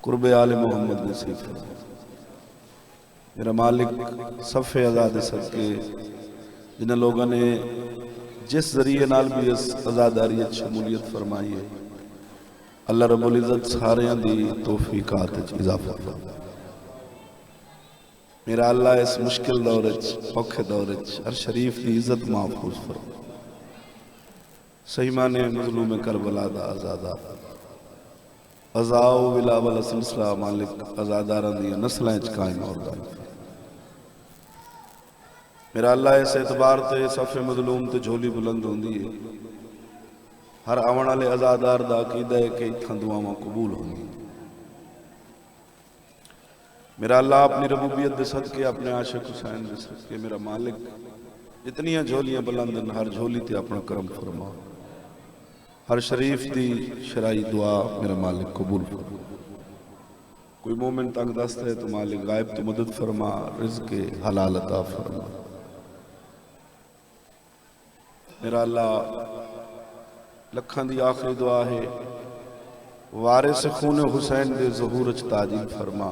कुर्बे आले मोहम्मद नसीब फरमा। मेरा मालिक सफ़े आज़ाद सदके जिन्हें लोगों ने जिस जरिए नाल भी इस आज़ादारी शमूलियत फरमाई है, अल्लाह रब्बुल इज़्ज़त सारियां दी तौफीकात च इजाफा फरमा। मेरा अल्लाह इस मुश्किल दौर औखे दौर हर शरीफ की इज्जत महफूज फरमा। सही माने मज़लूम करबला दा आज़ादा अज़ाओ बिलावल सिलसिला मालिक आज़ादारां दी नस्लां च कायम और दायम। मेरा अल्लाह इस एतबार ते सफ़े मज़लूम ते झोली बुलंद होंदी है। हर आवन वाले आज़ादार दा अकीदा है कि इत्थां दुआवां कबूल होंगी। मेरा अल्लाह अपनी रबूबियत दे सदके अपने आशिक हुसैन दे सदके मेरा मालिक जितनियां झोलियां बुलंद हैं हर झोली ते अपना करम फरमा। हर शरीफ दी शराई दुआ मेरा मालिक कबूल फरमा। कोई मोमिन तंग दस्त है तो मालिक गायब तो मदद फरमा, रिज़्क़ हलाल अता फरमा। मेरा अल्लाह लखां दी आखिरी दुआ है, वारिस खून हुसैन दे ज़हूर च ताजील फरमा।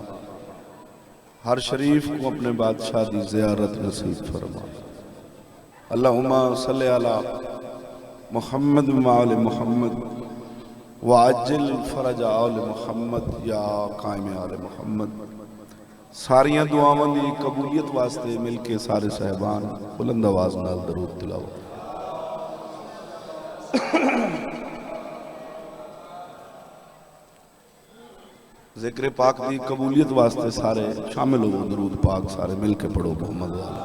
हर शरीफ को अपने बादशाह की ज़ियारत नसीब फरमा। अल्लाहुम्मा सल्लि अला मुहम्मद व आले मुहम्मद व अज्जिल फरज आले मुहम्मद या कायम आले मुहम्मद। सारियां दुआवां दी कबूलियत वास्ते मिलके सारे साहिबान बुलंद आवाज़ नाल दरूद तिलावत। ज़िक्र पाक दी कबूलियत वास्ते सारे शामिल हो, दरूद पाक सारे मिलके पढ़ो मोहम्मद वाला।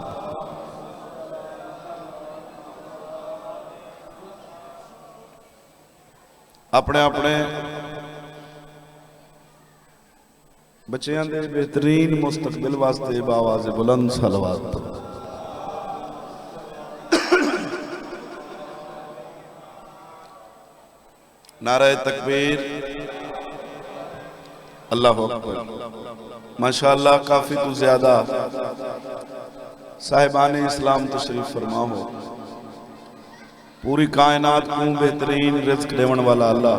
अपने अपने बच्चों के बेहतरीन मुस्तकबिल वास्ते बावाज़ बुलंद सलवात। नारे तकबीर, अल्लाह अकबर। माशाअल्लाह काफी तो ज्यादा साहिबान इस्लाम तशरीफ फरमा हो। पूरी कायनात को बेहतरीन रिज़्क़ देवन वाला अल्लाह,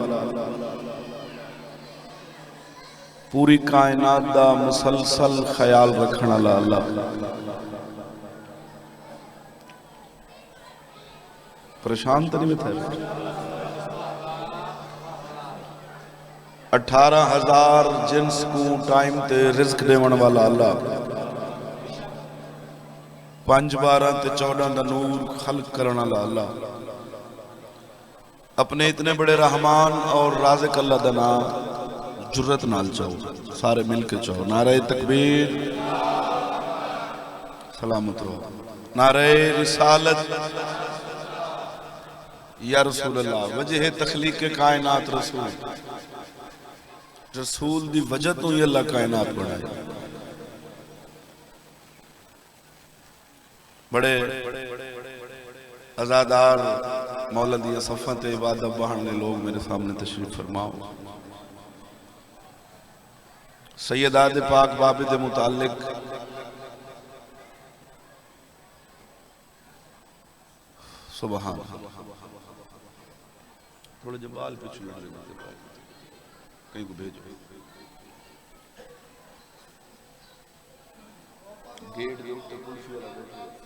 पूरी कायनात दा मुसलसल ख्याल रखने वाला अल्लाह, परेशान तो नहीं थे। 18,000 जिन्स को टाइम ते रिज़्क़ देवन वाला अल्लाह, 5, 12 ते 14 दा नूर खल्क करने वाला अल्लाह, अपने इतने बड़े रहमान और राज़िक़ अल्लाह दा नाम जुर्रत नाल चाहो, सारे मिलके चाहो। नारे तकबीर, सलामत रहो। नारे रिसालत या रसूल अल्लाह। वजह तखलीक कायनात रसूल, रसूल दी वजह तो ही अल्लाह कायनात बनाए। बड़े आज़ादार मौला दी सफ़ा ते इबादत बहाने लोग मेरे सामने तशरीफ फरमाओ। सैयदा दे पाक बाबे दे मुतालिक सुबहान। थोड़े जबाल पे छुड़ा कहीं को भेजो। गेट दे उत्ते कुल्फी वाला बैठो।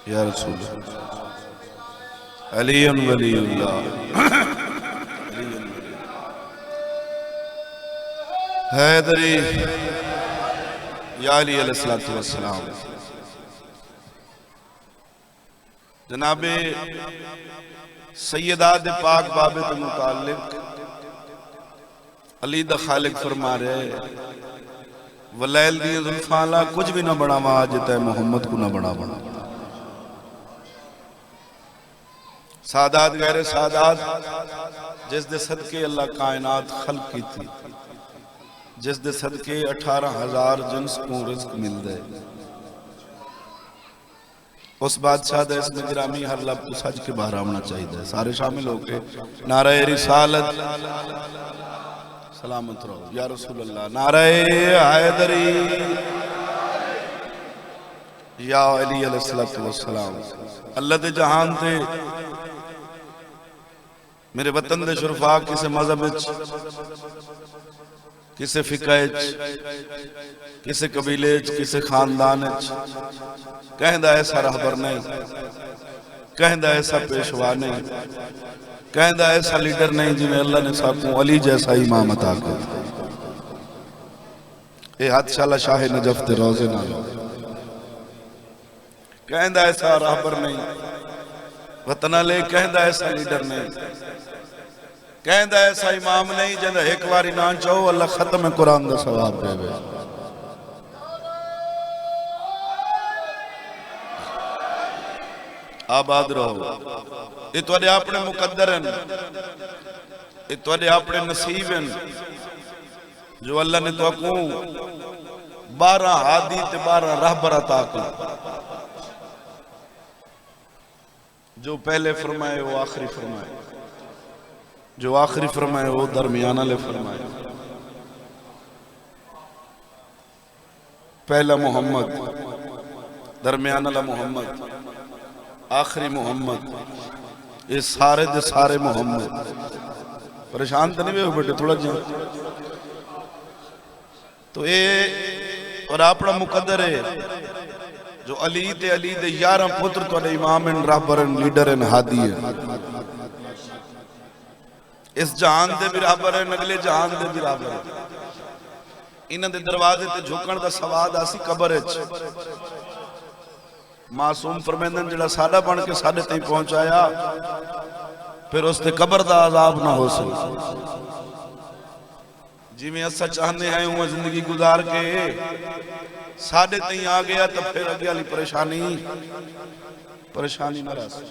या रसूल अलीयुन वलीयुल्लाह हैदरी या अली अलैहिस्सलातु वस्सलाम। जनाबे सैयदा दे पाक बाबे के मुतालिक अली दा खालिक फरमा रहे, वलैल दी जुल्फां कुछ भी ना बनावा जिते मोहम्मद को ना बना। सादात गैर सादात जिस दे सदके अल्लाह कायनात खल्क की थी, जिस दे सदके 18,000 जिन्स को रिज़्क़ मिल दे, उस बादशाह दा इसमें गिरामी हर लब को सज के बाहर आना चाहिए। सारे शामिल होके नारे रिसालत सलामत रहो या रसूल अल्लाह। नारे हैदरी या अली अलैहिस्सलातु वस्सलाम। अल्लाह दे जहान ते मेरे वतन दे शुरफा किसे मजहब किसे फिका किसे कबीले किसे खानदान कहंदा ऐसा रहबर नहीं, कहंदा ऐसा पेशवा नहीं, कहंदा ऐसा लीडर नहीं जिन्हें अल्लाह ने साकू अली जैसा इमाम अता कर। ये हाथ शाला शाह नजफ ते रोजे नाल कहंदा ऐसा रहबर नहीं, वतना ले कहंदा ऐसा लीडर नहीं, कहंदा ऐसा इमाम नहीं जिंदा एक बारी ना चाहो अल्लाह खत्म कुरान दा सवाब देवे। आबाद रहो। ये तुहाडे अपने मुकद्दर हैं, ये तुहाडे अपने नसीब हैं जो अल्लाह ने तुहाकू 12 हादी ते 12 रहबर अता कर। जो पहले फरमाए वो आखिरी फरमाए, जो आखिरी फरमाए वो दरमियाना ले फरमाए। पहला मोहम्मद, दरमियाना ला मोहम्मद, आखिरी मोहम्मद, ये सारे दे सारे मोहम्मद। परेशान तो नहीं हुए बेटे थोड़ा जी। तो ये और अपना मुकद्दर है जो अली दे 11 पुत्र तुहाडे इमाम हैं, रहबर हैं, लीडर हैं, हादी हैं। इस जहान दे भी रहबर हैं, अगले जहान दे भी रहबर हैं। इन्हां दे दरवाजे ते झुकण दा सवाद आसी कबर विच। मासूम फरमांदन जिहड़ा साडा बन के साडे तई पहुंचाया फिर उसते कबर दा अजाब ना हो सके। जिवें असां चाहते हैं उवें जिंदगी गुजार के साडे तई आ गया तो फिर अगे वाली परेशानी ना रह सके।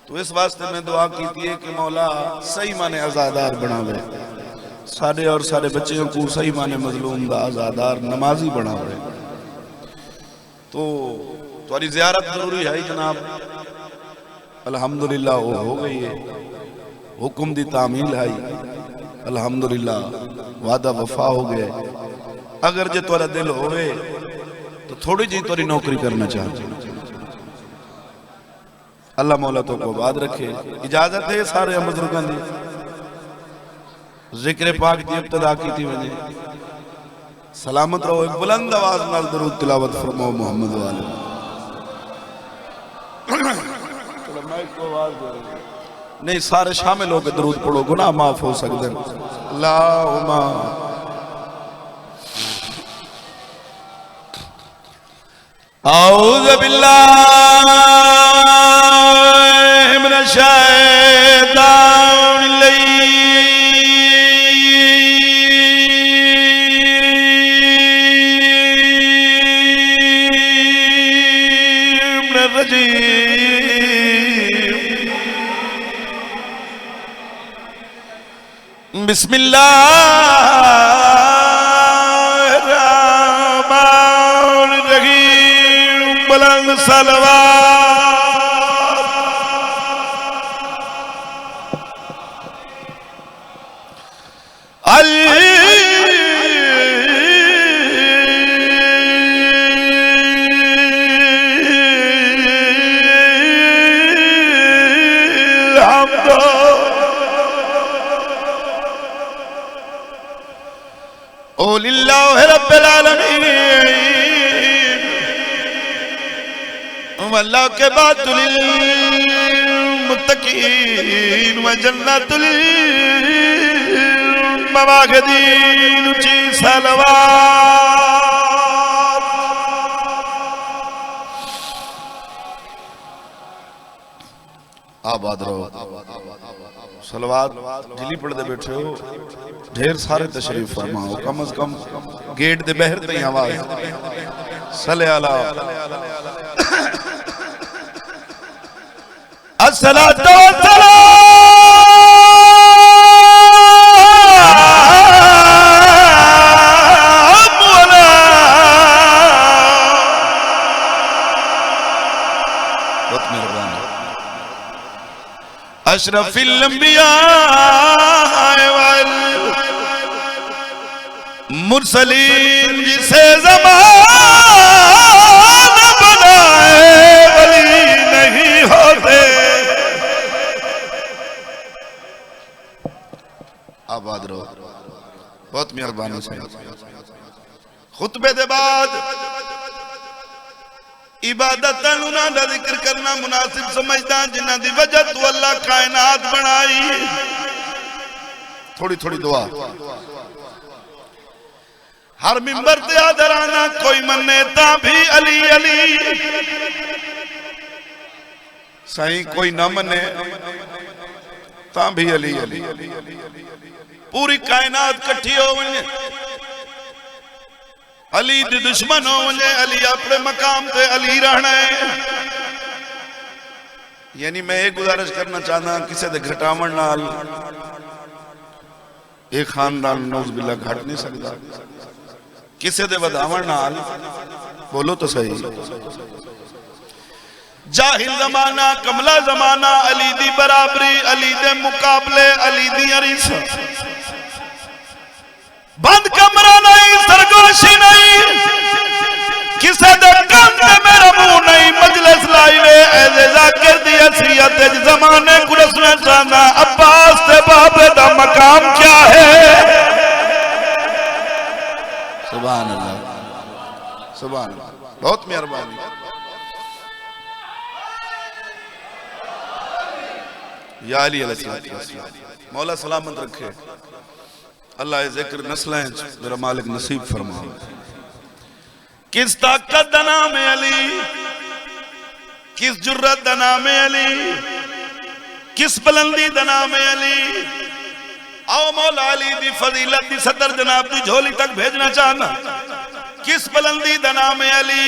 तो इस वास्ते मैं दुआ की है कि मौला सही माने आजादार बनावे साडे और साडे बच्चों को, सही माने मजलूम दा आजादार नमाजी बनावे। तो तुम्हारी ज़ियारत जरूरी है जनाब। अल्हम्दुलिल्लाह वो हो गई है, हुक्म दी तामील है, अल्हम्दुलिल्लाह वादा वफा हो गए। अगर जे तुम्हारा दिल होवे तो थोड़ी जी तुम्हारी नौकरी करना चाहते, अल्लाह मौला तो को बाद रखे। इजाजत है सारे बुजुर्गों की जिक्र पाक की इब्तिदा की थी वने। सलामत रहो। एक बुलंद आवाज नाल दरूद तिलावत फरमाओ मोहम्मद वाले। चलो मैं को आवाज दे रहा हूं, नहीं सारे शामिल होकर दरूद पढ़ो, गुनाह माफ हो सकते हैं। अल्लाहुम्मा औज़ु बिल्लाहि मिनश शैतानिर रजीम। बिस्मिल्लाहिर्रहमानिर्रहीम। बुलंद सलवात। ओ लिल्लाहि रब्बिल आलमीन वल्लाह के बाद लिल मुत्तकीन व जन्नतुल मवाहिदीन। ऊंची सलवात। आबाद रहो। सलवात जिली पढ़ते बैठे हो, ढेर सारे तशरीफ फरमाओ। कम अज कम गेट दे बहर तई आवाज सले अला अस्सलातु वस्सलामु अला अशरफिल अंबिया वल मुरसलीन जिसे ज़माना बनाए वली नहीं होते। आबाद रहो, बहुत मेहरबानी से। खुतबे दे बाद इबादत उन्हां दा जिक्र करना मुनासिब समझदा जिन्हां दी वजह तू अल्लाह कायनात बनाई। थोड़ी थोड़ी दुआ हर मिंबर ते आदराना कोई मन्ने ता भी अली अली सही, कोई ना मन्ने ता भी अली अली। पूरी कायनात कट्ठी हो वने अली दे दुश्मन हो वने अली अपने मकाम ते अली रहना है। यानी मैं एक गुजारिश करना चाहता किसी दे घटावण नाल एक खानदान नौज बिल्ला घट नहीं सकता, किसी दे वधावण नाल बोलो तो सही। जाहिल जमाना कमला जमाना अली दी बराबरी अली दे मुकाबले अली दी अरीस। बंद कमरा नहीं सरगोशी नहीं किसे दे कंध मेरा मुंह नहीं मजलिस लाई वे ऐसे जाकिर दी असरियत जमाने को रसना चाहना अब्बास ते बाबे दा मकाम क्या है। सुभान अल्लाह सुभान अल्लाह, बहुत मेहरबानी। या अली अलैहिस्सलाम मौला सलामत रखे। अल्लाह जिक्र नस्लें मेरा मालिक नसीब फरमा। किस ताकत दा नाम है अली, किस जुर्रत दा नाम है अली, किस बुलंदी दा नाम है अली। आओ मौला अली दी फजीलत दी सदर जनाब दी झोली तक भेजना चाहना। किस बुलंदी दा नाम है अली,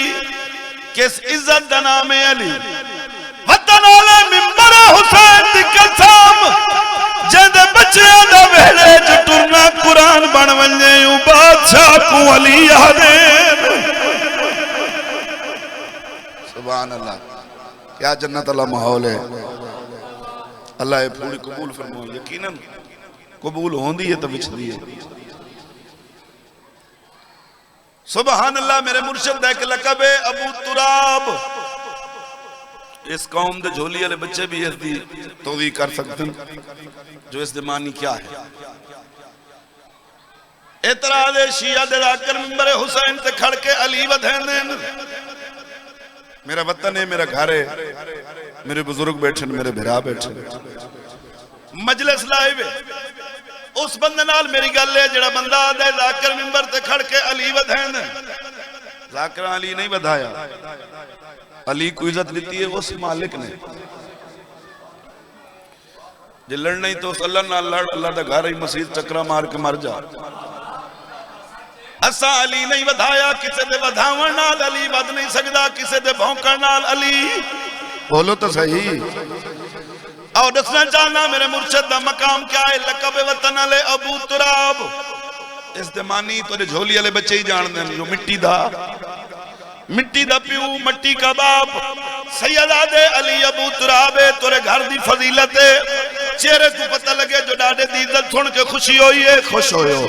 किस इज्जत दा नाम है अली। वतन वाले मिंबर हुसैन दी कसम जेदे बच्चियां दा वेड़े च टुरना कुरान बन वने ऊ बादशाह को अली आदे। सुभान अल्लाह, क्या जन्नत वाला माहौल है। अल्लाह ये पूरी कबूल फरमाए। यकीनन कबूल होंदी है तो विछदी है। सुभान अल्लाह। मेरे मुर्शिद दा एक लकब है अबू तुराब। इस कौम दे झोली वाले बच्चे भी इसकी तौज़ीह कर सकते हैं जो इस मानी क्या है। एतराज़ शिया दे जाकर मिंबर हुसैन ते खड़ के अली वधेंदे। मेरा वतन है, मेरा घर है, मेरे बुजुर्ग बैठे, मेरे भिरा बैठे, मजलिस लाए वे। उस बंदे नाल मेरी गल है जेड़ा बंदा आदे जाकर मिंबर ते खड़ के अली वधेंदे। जाकर अली नहीं वधाया, अली को इज्जत दी है उस मालिक ने। जे लड़ना ही तो अल्लाह नाल लड़, अल्लाह दा घर ही मसीद चक्रा मार के मर जा। असा अली नहीं वधाया, किसे दे वधावण नाल अली वध नहीं सकदा, किसे दे भौंकण नाल अली। बोलो तो सही। और दसना चाहना मेरे मुर्शिद दा मकाम क्या है। लकब वतन वाले अबू तुराब। इस दे मानी तेरे झोली वाले बच्चे ही जानते हैं जो मिट्टी दा प्यू मट्टी का बाप सैयदादे अली अबू तुराब है। तेरे घर दी फजीलत है। चेहरे तू पता लगे जो डाडे दी इज्जत सुन के खुशी हुई है, खुश होयो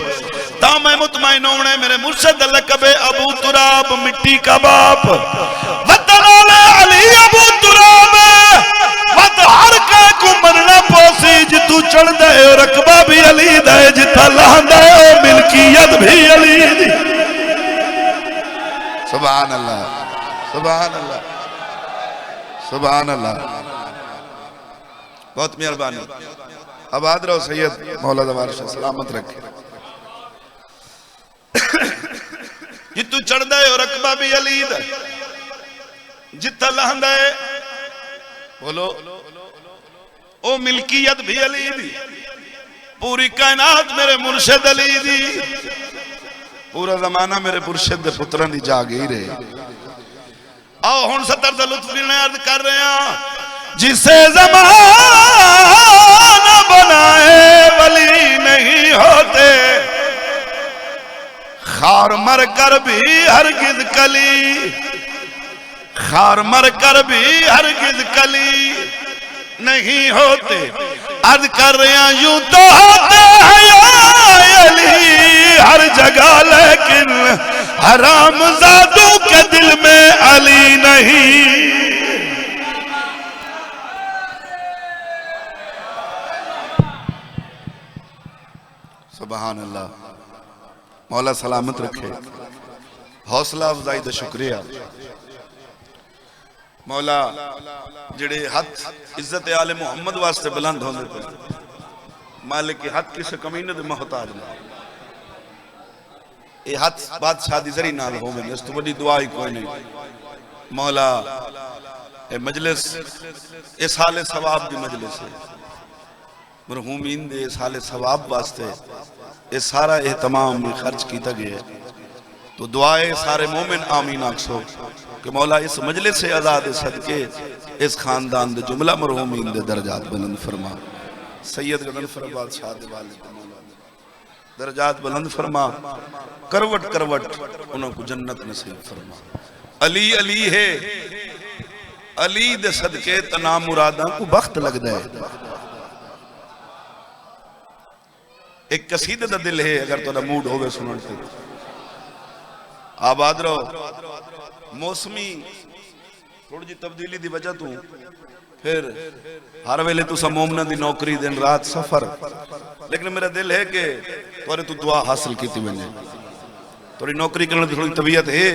ता मैं मुतमईन होने। मेरे मुर्शिद दा लकब है अबू तुराब मिट्टी का बाप। वतन वाले अली अबू तुराब मत हर का को मनना पोसी जितू चढ़ दे रकबा भी अली दे जिथा लांदा है मिल्कियत भी अली दी। सुभान अल्लाह सुभान अल्लाह सुभान अल्लाह, बहुत मेहरबानी। आबाद रहो सैयद मौला दवार सलामत रखे। जितू चढ़दा है रकबा भी अली दा जिथा लांदा है बोलो ओ मिल्कियत भी अली दी। पूरी कायनात मेरे मुर्शिद अली दी। पूरा जमाना मेरे मुर्शिद दे पुत्रां दी जागीर है। आओ हुण सतर दा लुत्फ भी अर्ज कर रहे हैं। जिसे ज़माना बनाए वली नहीं होते, खार मर कर भी हरगिज़ कली, खार मर कर भी हरगिज़ कली नहीं होते। अर्ज कर रहे हैं यूं तो होते हैं या अली हर जगह, लेकिन हराम जादों के दिल में अली नहीं। सुभान अल्लाह। मौला सलामत रखे। हौसला अफजाई का शुक्रिया। मौला जिहड़े हथ इज्जत आले मुहम्मद वास्ते बुलंद होंदे पे, मालिक के हथ किसी कमीने दे मोहताज नहीं। ये हथ बादशाह दी जरी नाल होवे, इस तो बड़ी दुआ ही कोई नहीं। मौला ए मजलिस इस हाले सवाब दी मजलिस है, मरहूमीन दे इस हाले सवाब वास्ते ये सारा एहतमाम में खर्च किया गया है। तो दुआए सारे मोमिन आमीन आखसो कि मौला इस मजलिस से आजाद सदके इस खानदान दे जुमला मरहूमीन दे दर्जात बुलंद फरमा। सैयद गदनफर बादशाह दे वालिद दर्जात बुलंद फरमा। करवट करवट उन्हों को जन्नत नसीब फरमा। अली अली है, अली दे सदके तना मुरादा को वक्त लगदा है। एक कसीदे दा दिल है, अगर तुहाडा मूड होवे सुनन ते आबाद रहो। मौसमी थोड़ी जी तब्दीली की वजह तू फिर हर वेले तुसा मोमना दी नौकरी दिन रात सफर, लेकिन मेरा दिल है कि तुहारे तू दुआ हासिल की वने। थोड़ी नौकरी करने की थोड़ी तबीयत है।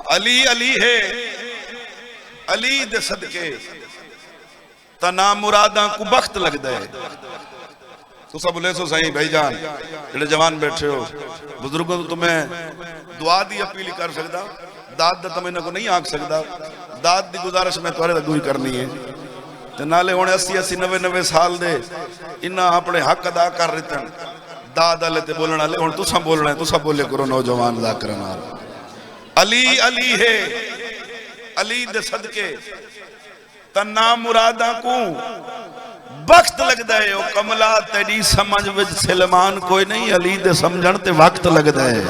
अली अली है, अली दे सदके तना मुरादा को वक्त लगता है। तुसा बोले सो सही भाईजान, जेडे जवान बैठे हो बुजुर्गों तो मैं दुआ दी अपील कर सकता, दाद दा तो इन्हां को नहीं आख सकता। दाद दी गुजारिश मैं तुहारे अगों ही करनी है। ते नाले हुण 80-80 90-90 साल दे इन्हां अपने हक अदा कर रहे। दाद वाले ते बोलण वाले हुण तुसा बोलना है, तुसा बोले करो नौजवान ज़ाकिरां नाल। अली अली है, अली दे सदके तना मुरादा को वक्त लगता है। ओ कमला तेरी समझ विच सलमान कोई नहीं, अली दे समझण ते वक्त लगता है।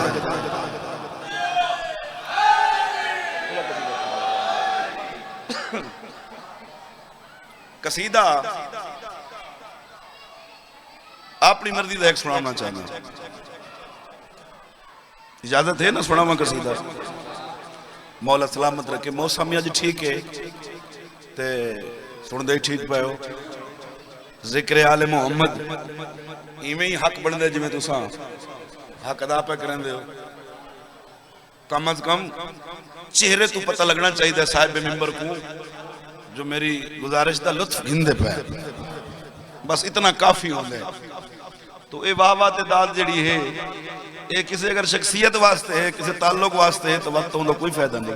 कसीदा अपनी मर्जी का एक सुनाना चाहना, इजाजत है ना? सुनावा कसीदा। मौला सलामत रखे। मौसम अज ठीक है ते सुनते ही ठीक पाओ। जिक्र आले मुहम्मद इवें ही हक बनता जिमें तुसा हक अदा पे करेंदे हो। कम अज कम चेहरे तो पता लगना चाहिए साहिब मिंबर को जो मेरी गुजारिश का लुत्फ गिनदे पे, बस इतना काफी होंगे। तो ये वाह वाह दाद जड़ी है ये किसी अगर शख्सियत वास्ते है, किसी ताल्लुक वास्ते है तो वक्त तो कोई फायदा नहीं।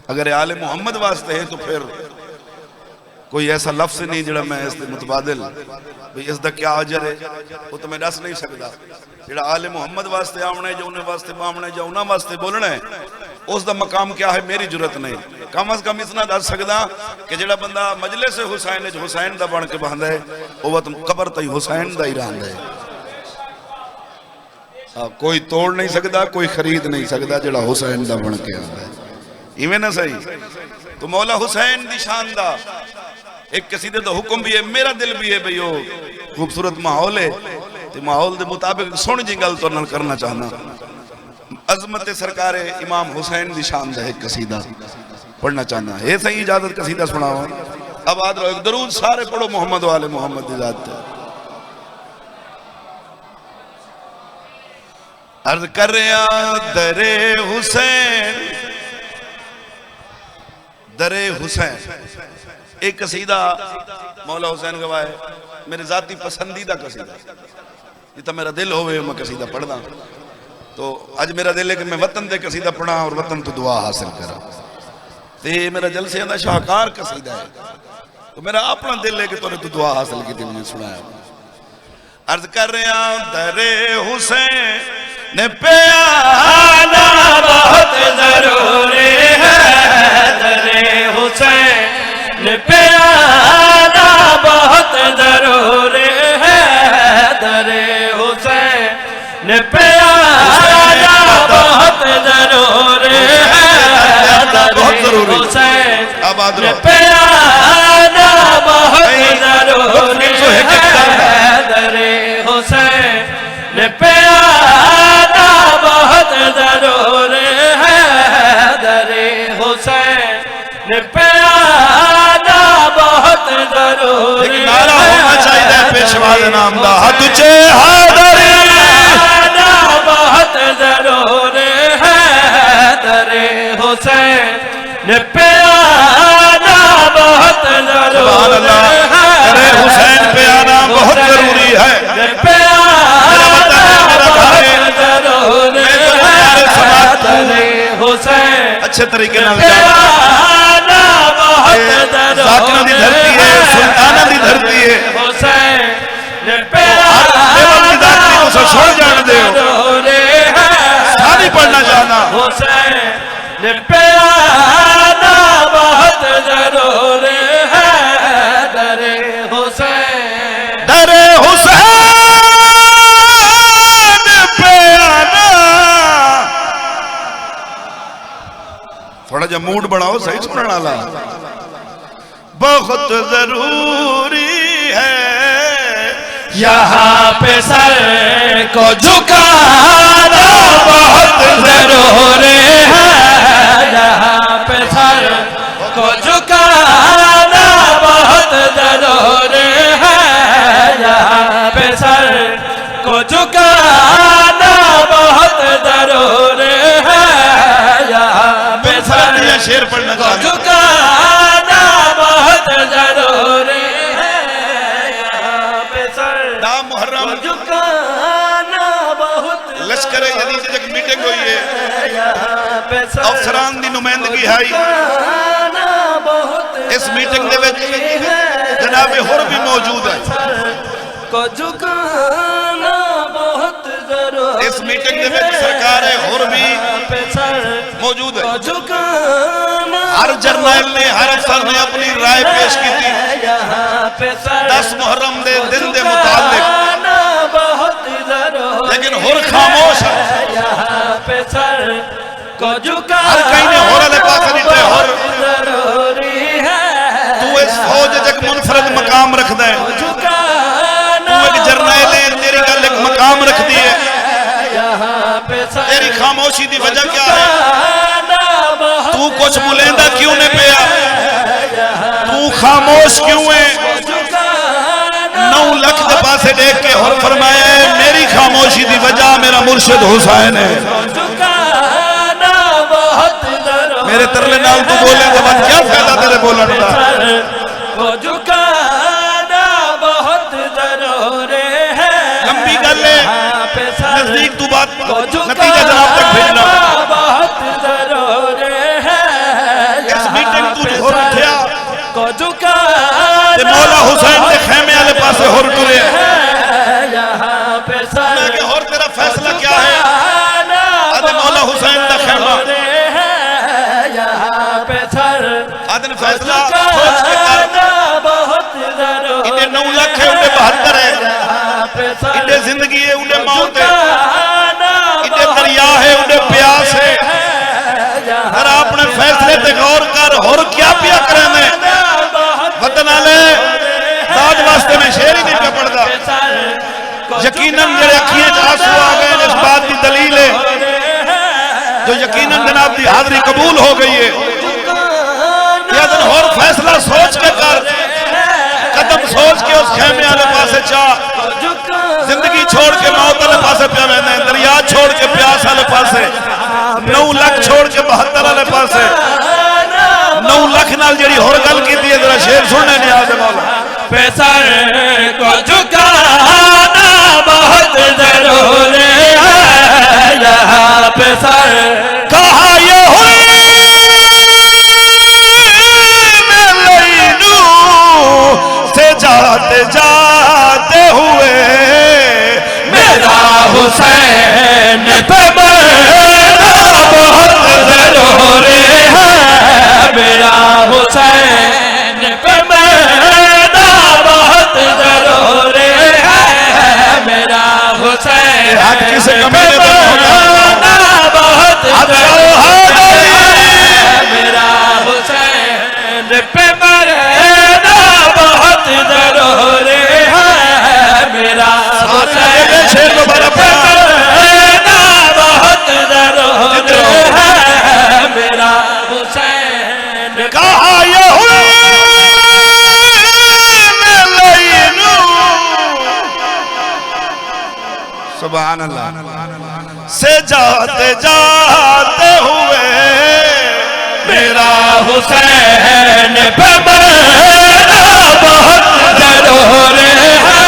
अगर आले मुहम्मद वास्ते है तो फिर कोई ऐसा लफ्ज नहीं जड़ा मैं इसके मुतबादिल भाई इसका क्या अजर है वो तो मैं दस नहीं सकता। जो आले मुहम्मद वास्ते आना है, जो उन्हें वास्ते बामना है, जो उन्होंने वास्ते बोलना है, उसका मकाम क्या है मेरी जरूरत नहीं। कम अज कम इतना दस सकता कि जो बंदा मजलिस हुसैन हुसैन का बन के बहदा है वह तो कबर तई हुसैन का ही रहा है। कोई तोड़ नहीं सकता, कोई खरीद नहीं सकता जो हुसैन का बन के आता है। इवें ना सही। तो मौला हुसैन की शान का एक कसीदे का हुक्म भी है, मेरा दिल भी है भाई वो खूबसूरत माहौल है तो माहौल के मुताबिक सुन जी गल तो करना चाहना। अजमत सरकार इमाम हुसैन की शान का एक कसीदा पढ़ना चाहना है। सही इजाजत कसीदा सुनाओ। अब आद रहो, एक दरूद सारे पढ़ो मोहम्मद वाले मोहम्मद की जात। अर्ज कर दरे हुसैन, दरे हुसैन एक कसीदा मौला हुसैन गवाए, मेरे जाती पसंदीदा कसीदा। जितना मेरा दिल होवे मैं कसीदा पढ़दा। तो अज मेरा दिल है कि मैं वतन दे कसीदा पढ़ा और वतन तो दुआ हासिल करा। तो ये मेरा जलसे का शाहकार कसीदा है। तो मेरा अपना दिल है कि तुमने तो दुआ हासिल की थी, मैंने सुनाया। अर्ज कर रहा दरे हुसैन ने प्याला बहुत जरूरी है, दरे हुसैन ने प्याला बहुत जरूरी है, दरे हुसैन ने प्याला बहुत जरूरी है, दरे हुसैन ने प्याला बहुत जरूरी है, दरे हुसैन ने अच्छे तरीके नाल जाकिरा दी धरती है, सुल्ताना दी धरती है। सुन जान दे सारी पढ़ना चाहना बहुत जरूर है। दरे हुसैन पे आना। थोड़ा जा मूड बनाओ सही सुनने वाला। बहुत जरूरी है यहाँ पे सर को झुकाना। बहुत जरूरी है यहाँ पे सर को झुकाना। बहुत जरूरी है यहाँ पे सर को झुकाना। बहुत जरूरी है यहाँ पे सर शेर पढ़ना को झुकाना। बहुत जरूरी है यहाँ पे सर मुहर्रम झुकाना। बहुत लश्कर जदीद एक मीटिंग हुई है, अफसरान की नुमाइंदगी आई। इस मीटिंग दे विच जनाब हुर भी मौजूद है। इस मीटिंग दे विच सरकार हुर भी मौजूद है। हर जर्नैल ने, हर अफसर ने अपनी राय पेश की थी 10 मुहर्रम दे दिन दे मुताबिक, लेकिन हुर खामोश है। हर कहीं ने होर वाले पास निकले। होर तू इस फौज एक मुनफरद मकाम रखदा है। तू एक जर्नैल है, तेरी गल एक मकाम रखती है। तेरी खामोशी की वजह क्या है? तू कुछ बुलेंदा क्यों नहीं पिया? तू खामोश क्यों है? 9 लाख के पासे देख के और फरमाया है मेरी खामोशी की वजह मेरा मुर्शिद हुसैन है। मेरे तरले नाल तू बोले तो बाद क्या फायदा तेरे बोलन का? लंबी गल है, नजदीक तू बात नतीजा जनाब तक भेजना। इस मीटिंग तू हो उठिया मौला हुसैन के खेमे वाले पासे होर टुरे। और तेरा फैसला क्या है? आदे मौला हुसैन का खेमा। आदन फैसला सोच के कर। इन्हें 9 लाख है, उन्हें 72 है। इन्हें जिंदगी है, उन्हें मौत है। इन्हें दरिया है, उन्हें प्यास है। अगर अपने फैसले पे गौर कर। और क्या पिया करे में वतन आले दाद वास्ते में शेर ही नहीं पे पड़ता। यकीनन जेड़े अखियां च आंसू आ गए इस बात की दलील है जो यकीनन जनाब की हाजरी कबूल हो गई है। और फैसला सोच के कर, कदम सोच के उस खेमे वाले पासे चाह। जिंदगी छोड़ के मौत वाले पासे पे वेंदे, दरिया छोड़ के प्यास वाले पासे, 9 लाख छोड़ के 72 वाले पासे। 9 लाख नाल जेड़ी होर गल कीती है जरा शेर सुनने नहीं आदे मौला। पैसा को झुकाना बहुत जरूरी है यहाँ पे सर। कहा ये हुई से जाते जाते हुए मेरा हुसैन पे मरना बहुत जरूरी है। मेरा हुसैन पे मरना बहुत जरूरी है। मेरा हुसैन किसे कमी मरना बहुत जरूरी है। मेरा हुसैन पे मरना बहुत जरूरी है। मेरा हुसैन पे मरना बहुत जरूरी है। मेरा हुसैन कहा ये हुई सुभान अल्लाह से जाते जाते हुए मेरा हुसैन पे मरना बहुत जरूरी है।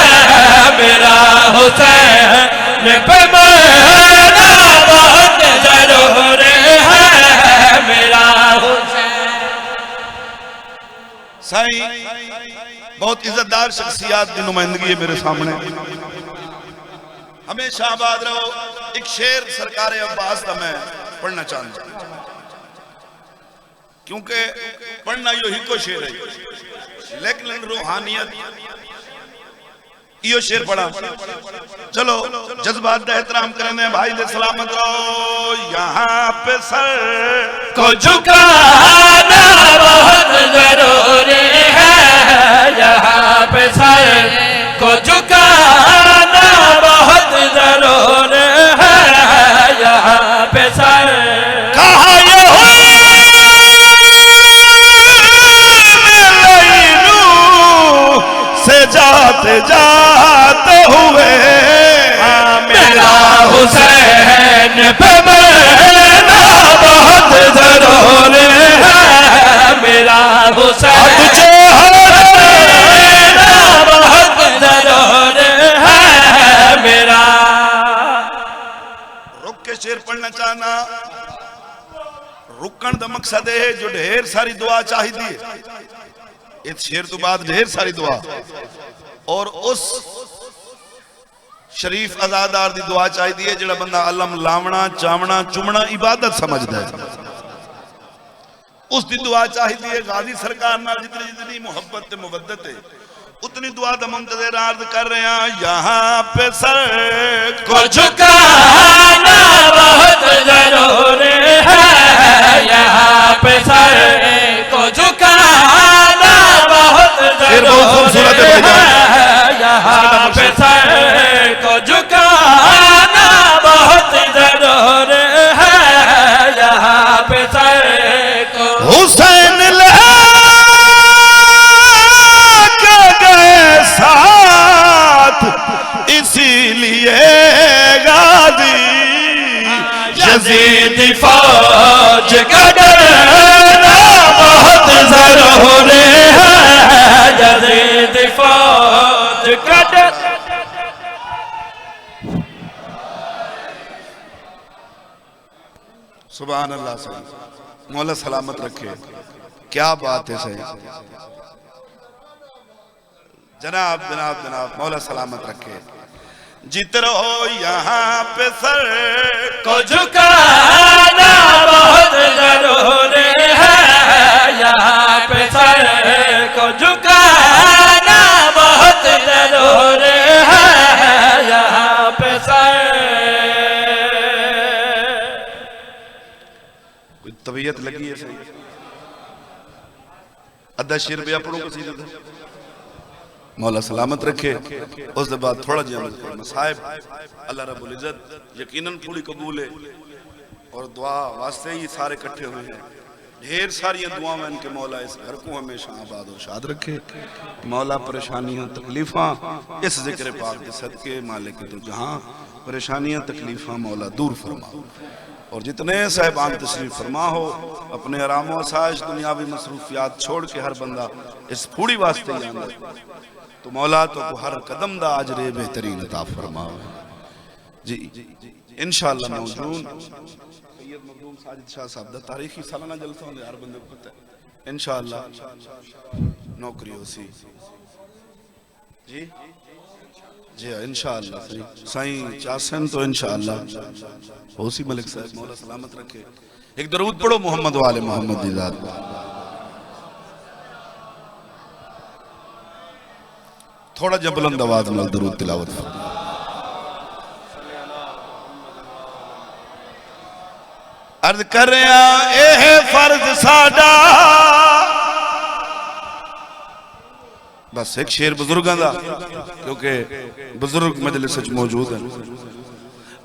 मेरा हुसैन पे मरना बहुत जरूरी है। मेरा चार शख्सियात की नुमाइंदगी है मेरे सामने। हमेशा आबाद रहो। एक शेर सरकार अब्बास का मैं पढ़ना चाहता हूं, क्योंकि पढ़ना यो ही को शेर है, लेकिन रूहानियत यो शेर पढ़ा। चलो जज्बात का एहतराम करने भाई दे सलामत रहो। यहाँ पे सर को झुकाना बहुत जरूरी है, यहाँ पे सर को झुकाना बहुत जरूरी है, यहाँ पे सर कहा ये हुई से जाते जाते हुए मेरा हुसैन पे मरना बहुत जरूरी है, मेरा हुसैन मरना बहुत जरूरी है मेरा। रुक के शेर पढ़ना चाहना। रुकन का मकसद है जो ढेर सारी दुआ चाहिए, इस शेर तो बाद ढेर सारी दुआ, और उस शरीफ आजादार दी दुआ चाहिए जेड़ा बंदा अलम लावना चावना चुमना इबादत समझदा है, उसकी दुआ चाहिए। गाजी सरकार नाल जितनी जितनी मोहब्बत ते मुवद्दत है उतनी दुआ दा मुंतज़िर अर्ज कर रहे हैं। यहाँ पे सर को झुकाना बहुत जरूरी है, यहाँ पे सर को झुकाना बहुत जरूरी है, यहाँ पे सर को झुकाना बहुत जरूरी है, यहाँ पे सर को हुसैन लेके गए साथ, इसीलिए गाजी यजीद फौज का डरना बहुत जरूरी है, यजीद फौज का डर। सुभान अल्लाह सही, मौला सलामत रखे। क्या बात है सही, जनाब जनाब जनाब मौला सलामत रखे। जीत रहो। यहाँ पे सर को झुकाना बहुत जरूरी है, यहाँ पे सर को झुकाना बहुत जरूरी है, यहाँ पे सर। कोई तबीयत लगी है सही, अद्धा शेर भी अपनों को सीधे मौला सलामत रखे। उस बाद थोड़ा जी अमल करना साहिब, अल्लाह रब्बुल इज्जत यकीनन पूरी कबूल है, और दुआ वास्ते ही सारे इकट्ठे हुए हैं। ढेर सारी दुआएं इनके मौला इस घर को हमेशा आबाद और शाद रखे। मौला परेशानियां तकलीफां इस जिक्र पाक के सदके मालिक तो जहां परेशानियां तकलीफां मौला दूर फरमा, और जितने साहिबान तशरीफ फरमा हो अपने आराम व आसाइश दुनियावी मसरूफियात छोड़ के हर बंदा इस पूरी वास्ते ही आंदा, तो मौला तो हर कदम दा अजर बेहतरीन अता फरमावे जी। इंशाअल्लाह मौजूद सैयद मखदूम साजिद शाह साहब दा तारीखी सालाना जलसा होंदे, हर बंदे को पता है। इंशाअल्लाह नौकरी होसी जी जी इंशाअल्लाह साईं चासन, तो इंशाअल्लाह होसी मलिक साहब मौला सलामत रखे। एक दरूद पढ़ो मोहम्मद वाले मोहम्मद दी ज़ात पर। थोड़ा जा बुलंद आवाज में दरूद तिलावत। अर्ज कर रहा एह फर्ज साडा, बस एक शेर बुजुर्गों का, क्योंकि बुजुर्ग मजलिस च मौजूद है।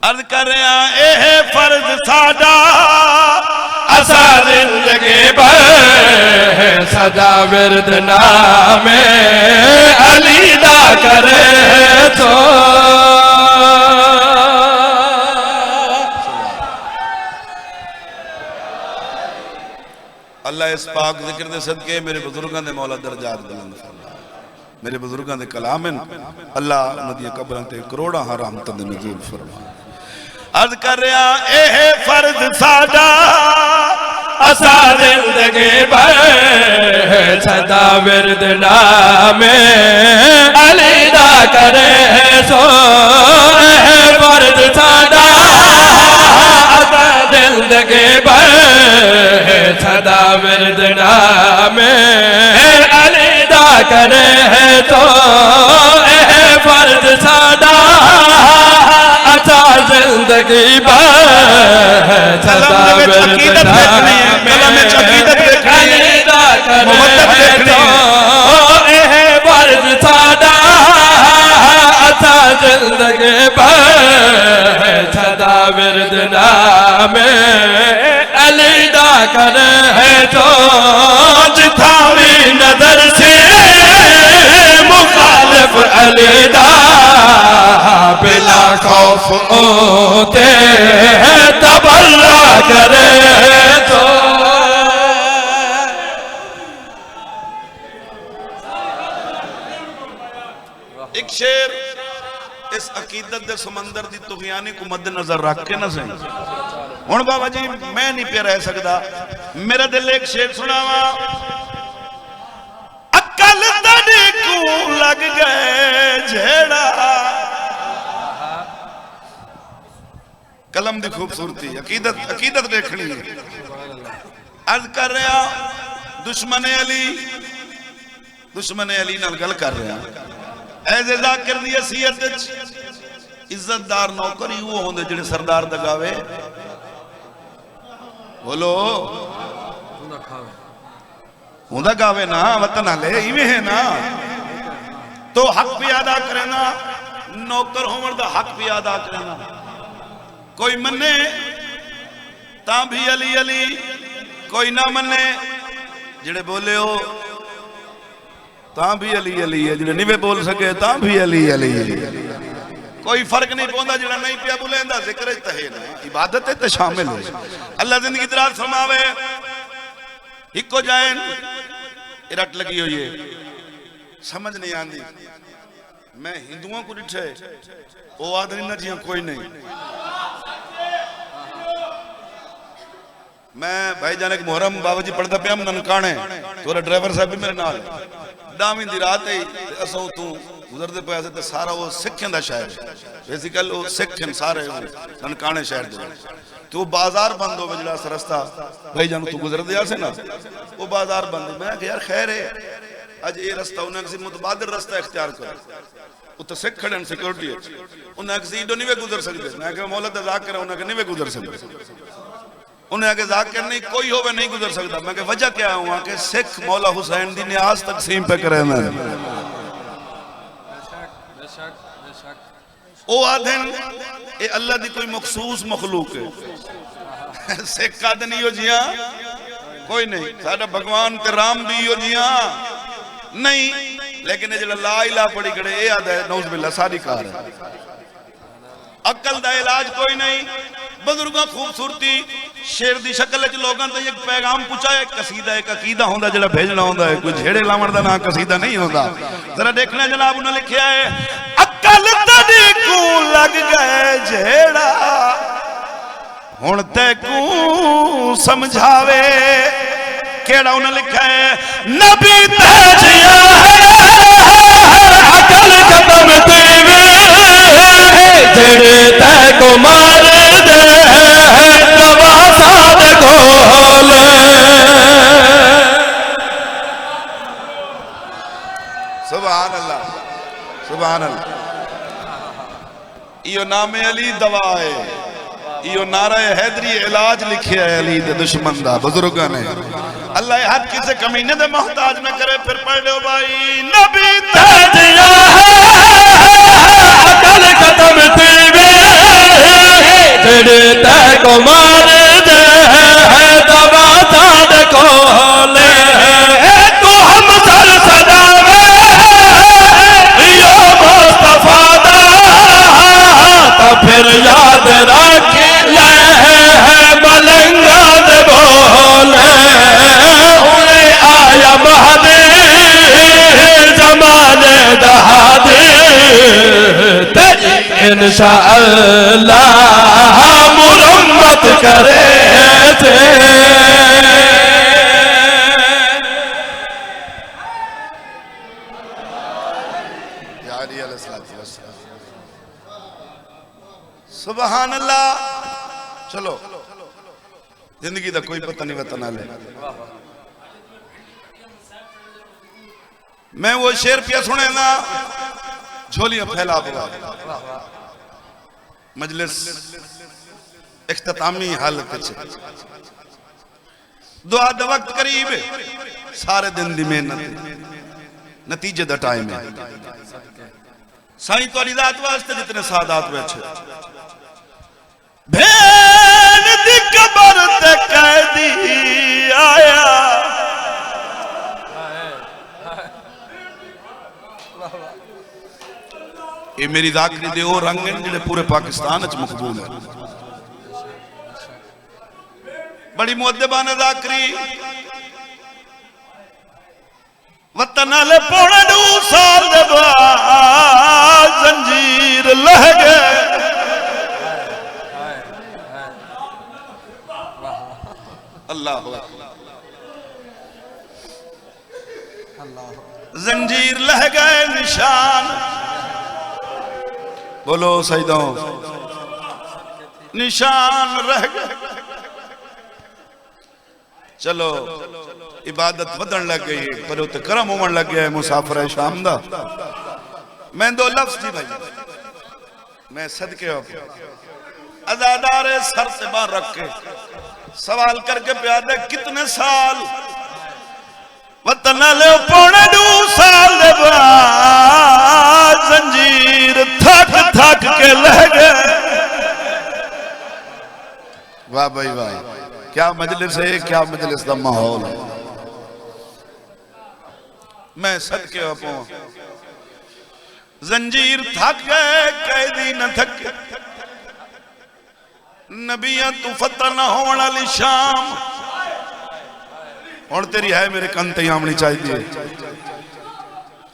अर्ज कर रहा एह फर्ज साडा, असा जिंदगी भर सदा विरद नामे अली दा करे तो। अल्लाह इस पाक जिक्र दे सदके मेरे बुजुर्गों दे मौला दर्जात बुलंद फरमा, मेरे बुजुर्गों दे कलाम अल्लाह उन्हां कब्रां ते करोड़ां रहमतां दे नज़ूल फरमा। अर्ज कर रहा एह फर्ज साडा, असा जिंदगी भर सदा विरद नामे अली दा करे सो फर्ज सादा असा जिंदगी भर सदा विरद नामे अली दा करे तो फर्ज सादा असा जिंदगी भर सदा विरद नामे अली दा करे तो फर्ज सादा असा जिंदगी भर सदा विरद नामे अली दा करे तो जिथावी नजर से मुखालिफ अली दा बिला खौफ ओते तबल्ला करे तो एक शेर इस अकीदत दे समंदर दी तुगयानी को मद्देनजर रख के ना सही हुण बाबा जी मैं नहीं पे रह सकदा मेरा दिल एक शेर सुनावा अकल तड़ी को लग गए झेड़ा कलम दी खूबसूरती अकीदत देखनी है अर्ज कर रहा दुश्मन अली नाल गल कर रहा ऐसे जाकिर दी हसीयत इज्जतदार नौकर ही वो होंदे जिहड़े सरदार दगावे बोलो हुंदा गावे ना वतन आले इवें है ना तो हक भी अदा करेना नौकर होवन दा हक भी अदा करेना कोई मन्ने ता भी अली अली कोई ना मन्ने जिहड़े बोले हो ता भी अली अली है जिहड़े निवे बोल सके ता भी अली अली कोई फर्क नहीं पौंदा जिहड़ा नहीं पिया बोलेंदा जिक्र ते है ना इबादत ते शामिल है अल्लाह जिंदगी दराज फरमावे इको जान रट लगी हुई है समझ नहीं आंदी मैं हिंदुओं को डिठे ओ आदमी ना जिया कोई नहीं मैं भाई जाने के मुहर्रम बाबा जी पढ़दा पिया ननकाने तोरा ड्राइवर साहब भी मेरे नाल दामी दी रात है असो तू गुजरदे पे ते सारा वो सिखां दा शहर बेसिकल वो सिखन सारे ननकाने शहर दे तो बाजार बंद हो जड़ा रस्ता भाई जान तू गुजरदे आसे ना वो बाजार बंद मैं कि यार खैर है आज ये रास्ता उन्हें किसी मुतबादिल रास्ता इख्तियार कर उत सिख खड़े सिक्योरिटी उन्हें किसी इडो नहीं वे गुजर सकते मैं कि मौला दा जाकिर उन्हें नहीं वे गुजर सकते उन्हें आगे जाकिर नहीं कोई होवे नहीं गुजर सकता मैं कि वजह क्या हुआ कि सिख मौला हुसैन दी न्याज तकसीम पे करे ना ओ आदन ए अल्लाह दी कोई मखसूस मखलूक है सिख आदन ही हो जिया कोई नहीं साडा भगवान ते राम भी हो जिया नहीं लेकिन जेड़ा ला इलाहा पढ़ी खड़े ए आदा है नौज बिल्ला सारी कार है अकल दा इलाज कोई नहीं बुजुर्गों खूबसूरती शेर दी शक्ल च लोगों तक एक पैगाम पहुंचा एक कसीदा एक अकीदा होंदा जेड़ा भेजना होंदा है कोई झेड़े लावण दा ना कसीदा नहीं होंदा जरा देखना जनाब उन्होंने लिखा है अकल तड़ी को लग गए झेड़ा हुण ते को समझावे केड़ा उन्हें लिखा है नबी तेजिया है अकल खत्म तेवे जेड़े ते को मार दे तवा साद खोल सुभान अल्लाह इयो नाम अली दवा है इयो नारा हैदरी इलाज लिखे है अली दे दुश्मन दा बुजुर्गां ने अल्लाह हर किसी कमीने दे मोहताज न करे फिर पढ़ लो भाई नबी तेजिया है अकल खत्म तेवे जेड़े ते को मार दे तवा साद खोल तू हम सर सदावे यो मुस्तफा दा तो फिर याद रख ले मलंगा दे बोले उन्हें आया महदी जमाने दहादी तेरी इंशाअल्लाह मुरम्मत करे थे चलो जिंदगी का कोई पता नहीं वतन आले। मैं वो शेर पिया सुने ना, झोलियां फैला हुआ मजलिस इख्तितामी हालत च, दुआ दा वक्त करीब है, सारे दिन दी मेहनत नतीजे दा टाइम है। साईं तोरी दात वास्ते जितने सादात बैठे, भेन दी कबर ते कैदी आया, ये मेरी जाकरी दे वो रंग हैं जिहड़े पूरे पाकिस्तान च मकबूल है। बड़ी मुअद्दबाना जाकरी, वतन आले पौने 2 साल दे बाद जंजीर लह गए। अल्लाह जंजीर लह गए, निशान बोलो सईदों, निशान रह गए। चलो इबादत बदन लग गई, पर उते करम होवन लग गया है मुसाफिर है शाम दा। मैं 2 लफ्ज जी भाई, मैं सदके हो अज़ादार सर से बाहर रख के सवाल करके प्यादे कितने साल वतन ले पौने 2 साल दे बाद जंजीर थक थक के लह गए। वाह भाई वाह, क्या मजलिस है, क्या मजलिस का माहौल है। मैं सदके अपो जंजीर थक गए, कैदी न थके, नबियां तू फतह न होने वाली शाम और तेरी है मेरे कन ते आमनी चाहिए।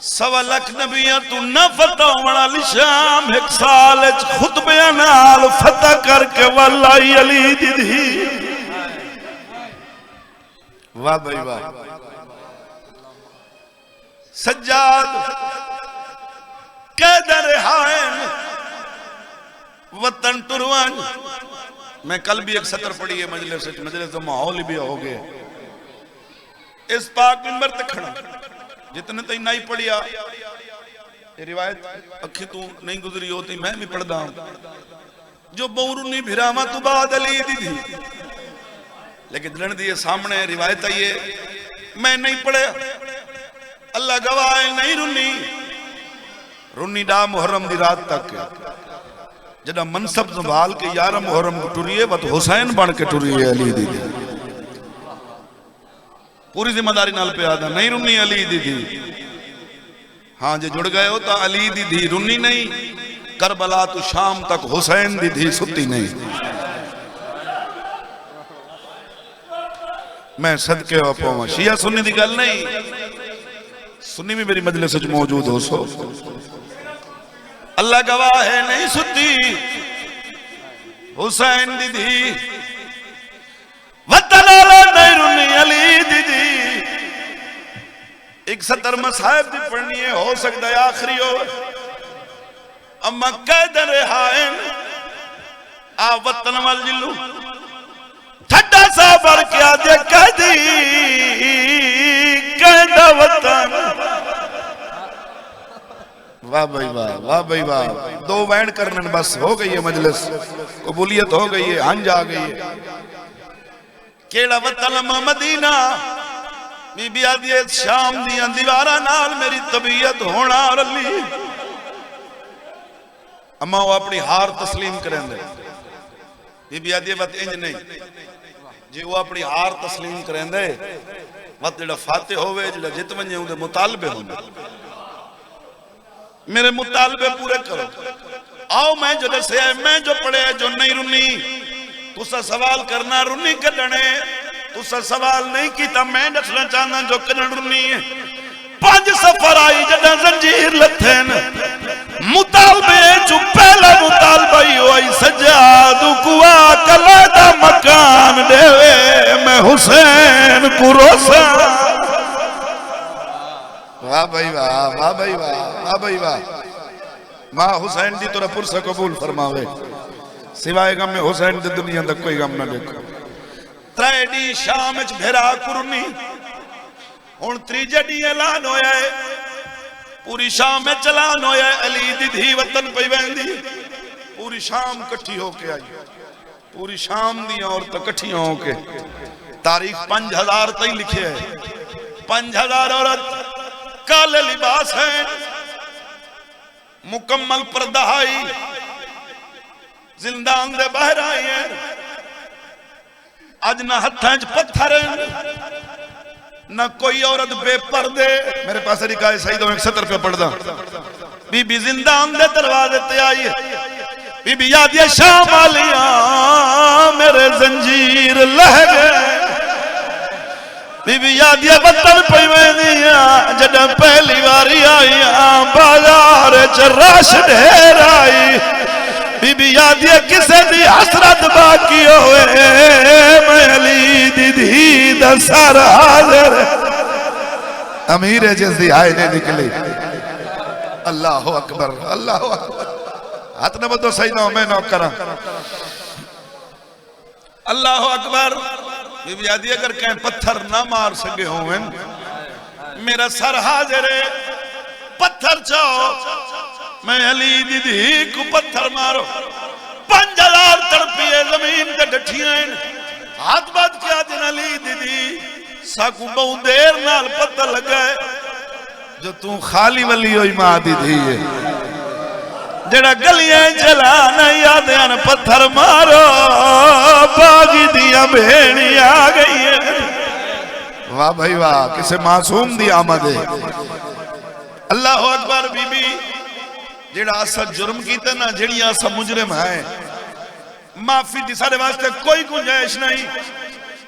1.25 लाख नबियां तू न फतह होने वाली शाम, 1 साल खुतबियां नाल फतह करके वल्लाई अली दी। वाह भाई वाह, सज्जाद कैदर हायन वतन टुरवन। मैं कल भी एक सतर पढ़ी है मजलिस, मजलिस तो माहौल भी हो गया। इस पाक मिंबर ते खड़ा जितने तई नहीं पढ़िया, ये रिवायत अखी तू नहीं गुजरी होती मैं भी पढ़दा हूं, जो बहुरुनी भिरामा तू बाद अली दी थी, लेकिन दिलन दिए सामने रिवायत आई है मैं नहीं पढ़िया। अल्लाह गवाह है नहीं रुनी, रुनी डा मुहर्रम दी रात तक जदा मनसब संभाल के 11 मुहर्रम को टुरिए, वत हुसैन बन के टुरिए अली दी। पूरी जिम्मेदारी नाल पे आदा नहीं रुनी अली दी थी। हाँ जे जुड़ गए हो तो अली दी थी रुनी नहीं, करबला तो शाम तक हुसैन दी थी सुती नहीं। मैं सदके हो पावा, शिया सुन्नी दी गल नहीं, सुन्नी भी मेरी मजलिस में मौजूद हो सो। अल्लाह गवाह है नहीं सुती हुसैन दी थी, वतन नहीं रुनी अली दी थी। एक सतर मसाहिब दी पढ़नी है, हो सकता है आखिरी हो। अम्मा कैदर हायन आ वतन वाल जिलू ठड्डा सा भर के आदे कैदी कैदा वतन। वाह भाई वाह, वाह भाई वाह, 2 बैंड करने बस हो गई है मजलिस, कबूलियत हो गई है, हंज आ गई है। केड़ा वतन मदीना, बीबी आदि शाम दियां दीवारां नाल मेरी तबीयत होना रली। अम्मा वो अपनी हार तस्लीम करेंदे, बीबी आदि वत इंज नहीं, जे वो अपनी हार तस्लीम करेंदे वत जेड़ा फातिह होवे, जेड़ा जित वने उहदे मुतालबे होंदे, मेरे मुतालबे पूरे करो। आओ मैं जो दसे, मैं जो पढ़े जो नहीं रुनी, तुसा सवाल करना रुनी कढ़ने, तुसा सवाल नहीं किया मैं दसना चाहना जो कढ़न रुनी है। 5 सफर आई जदा जंजीर लथन, मुतालबे चु पहला मुतालबा ही होई सज्जाद कुआ कला दा मकान देवे, मैं हुसैन को रोसा। वाह भाई वाह, वाह भाई वाह, वाह भाई वाह। मां हुसैन दी तोरा पुरसा कबूल फरमावे। सिवाय गम हुसैन दी दुनिया दा कोई गम ना देखो। त्रै डी शाम च भेरा कुरनी, हुण त्रीजे डी ऐलान होया है, पूरी शाम में चलान होया है। अली दी धी वतन पई वेंदी, पूरी शाम कट्ठी होके आई, पूरी शाम दी औरतां कट्ठियां होके तारीख 5000 तई लिखे है। 5000 औरत काले लिबास है, मुकम्मल परदाई, जिंदान दे बाहर आई है। अज ना हत्थां च पत्थर ना कोई औरत बेपर्दे। मेरे पास रिकाए सही तो 70 रुपया पढ़दा। बीबी जिंदान दे दरवाजे ते आई है। बीबी याद ये शाम वालिया मेरे जंजीर लह गए। बीबी याद ये वतन पई वेंदिया जद पहली बारी आई बाजार च रश ढेर आई। बीबी याद ये किसे दी हसरत बाकी होए, मैं अली दी धी दा सर हाजिर। अमीर है जिस दी आए ने निकली। अल्लाह अकबर, अल्लाह अकबर। हाथ न बदो सही ना मैं नौ करा। अल्लाह अकबर। बीबी याद ये अगर कहीं पत्थर ना मार सके होवे, मेरा सर हाजिर है, पत्थर चाओ मैं अली दीदी को पत्थर मारो। 5000 तड़पिए जमीन के डठियां हाथ बात क्या दिन अली दीदी साकू बहुत देर नाल पता लगा है जो तू खाली वली होई मां दीदी है जड़ा गलियां चला नहीं आदे पत्थर मारो बागी दिया भेड़ी आ गई है। वाह भाई वाह, किसे मासूम दी आमद है। अल्लाह अकबर। बीबी जेड़ा असा जुर्म कीता ना, जेड़ी असा मुजरिम है, माफी दी सारे वास्ते कोई गुंजाइश नहीं।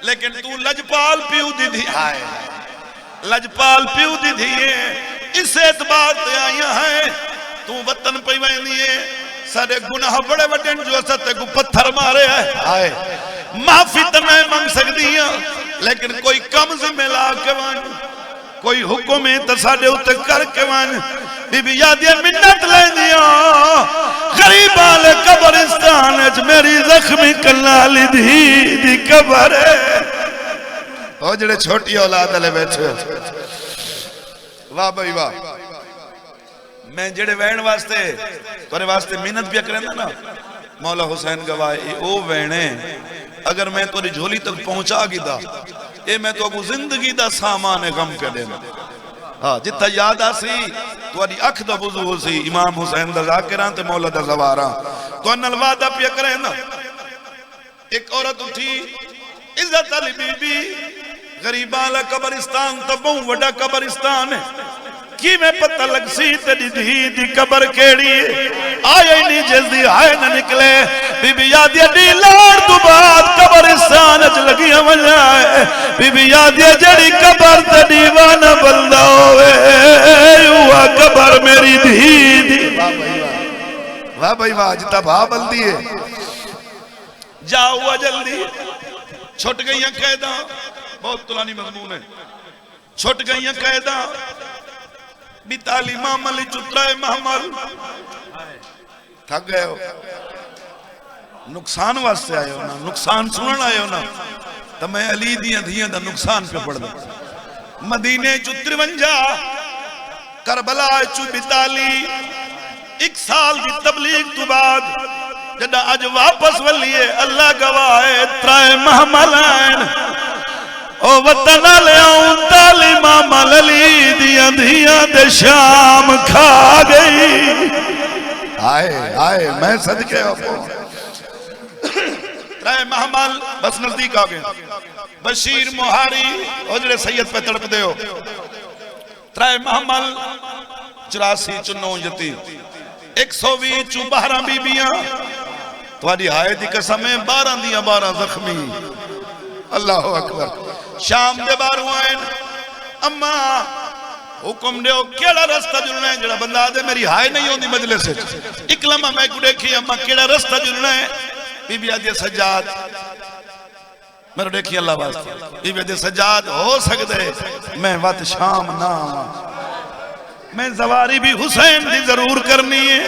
लेकिन तू लजपाल प्यू दी थी आए, लजपाल प्यू दी थी इस एतबार ते आईया है तू वतन पई वेंदी है। सारे गुनाह बड़े बड़े जो असा ते को पत्थर मारे है आए। माफी तो मैं मंग सकदी हां, लेकिन कोई कम जिम्मे ला के वन, कोई हुक्म है तो साडे उत्ते करके वन। बीबी याद ये मिन्नत लेंदिया गरीब वाले कब्रिस्तान च मेरी जख्मी कलाली दी कबर है। ओ जेड़े छोटी औलाद वाले बैठे, वाह भाई वाह। मैं जेड़े वैन वास्ते तेरे वास्ते मेहनत भी करना ना, मौला हुसैन गवाह ओ वैने अगर मैं तेरी झोली तक पहुंचा गिदा ये मैं तो अगू जिंदगी दा सामान है गम पे देना। हाँ जितना याद आसी तुहाडी अख दा वुजू हो सी इमाम हुसैन दा ज़ाकिरां ते मौला दा ज़वारां तो नल वादा पिया करे ना। एक औरत उठी इज्जत अली बीबी गरीबां ला कब्रिस्तान तो बहुत बड़ा कब्रिस्तान है कि मैं पता लग सी तेरी धी दी कबर केड़ी आए नहीं जल्दी आए ना निकले। बीबी याद दी लाड़ तो बाद कब्रिस्तान च लगी वजाए। बीबी याद जड़ी कबर ते दीवाना बंदा होवे हुआ कबर मेरी धी दी। वाह भाई वाह, जिता भा बल्दी है जाओ जल्दी। छुट गई कैदा, बहुत तुलानी मजमून है। छुट गई कैदा बिताली मामल चुतराए महमल। थक गए हो, नुकसान वास्ते आए हो ना, नुकसान सुनन आए हो ना, तो मैं अली दियां धियां दा नुकसान पे पढ़दा। मदीने चु 53, करबला चु 42, 1 साल की तबलीग तो बाद जदा अज वापस वलिए अल्लाह गवाह है 3 महमल ओ वतन लियाऊं तालीमा मलली दियां धियां दे शाम खा गई। आए आए मैं सदके आपो 3 महमल बस नजदीक आ गए। बशीर मुहारी ओ जेड़े सैयद पे तड़प दे हो 3 महमल 84 चु 9 जती 120 चु 12 बीबियां तुहाडी हाय दी कसम है 12 दियां 12 जख्मी। अल्लाह अकबर। शाम दे बारू आए अम्मा हुक्म दो केड़ा रास्ता जुलना है। जेड़ा बंदा आदे मेरी हाय नहीं होंदी मजलिस एक लम्हा मैं को देखी अम्मा केड़ा रास्ता जुलना है। बीबी आदि सज्जाद मेरे देखी अल्लाह वास्ते बीबी आदि सज्जाद हो सकदे मैं वत शाम ना मैं सवारी भी हुसैन दी जरूर करनी है,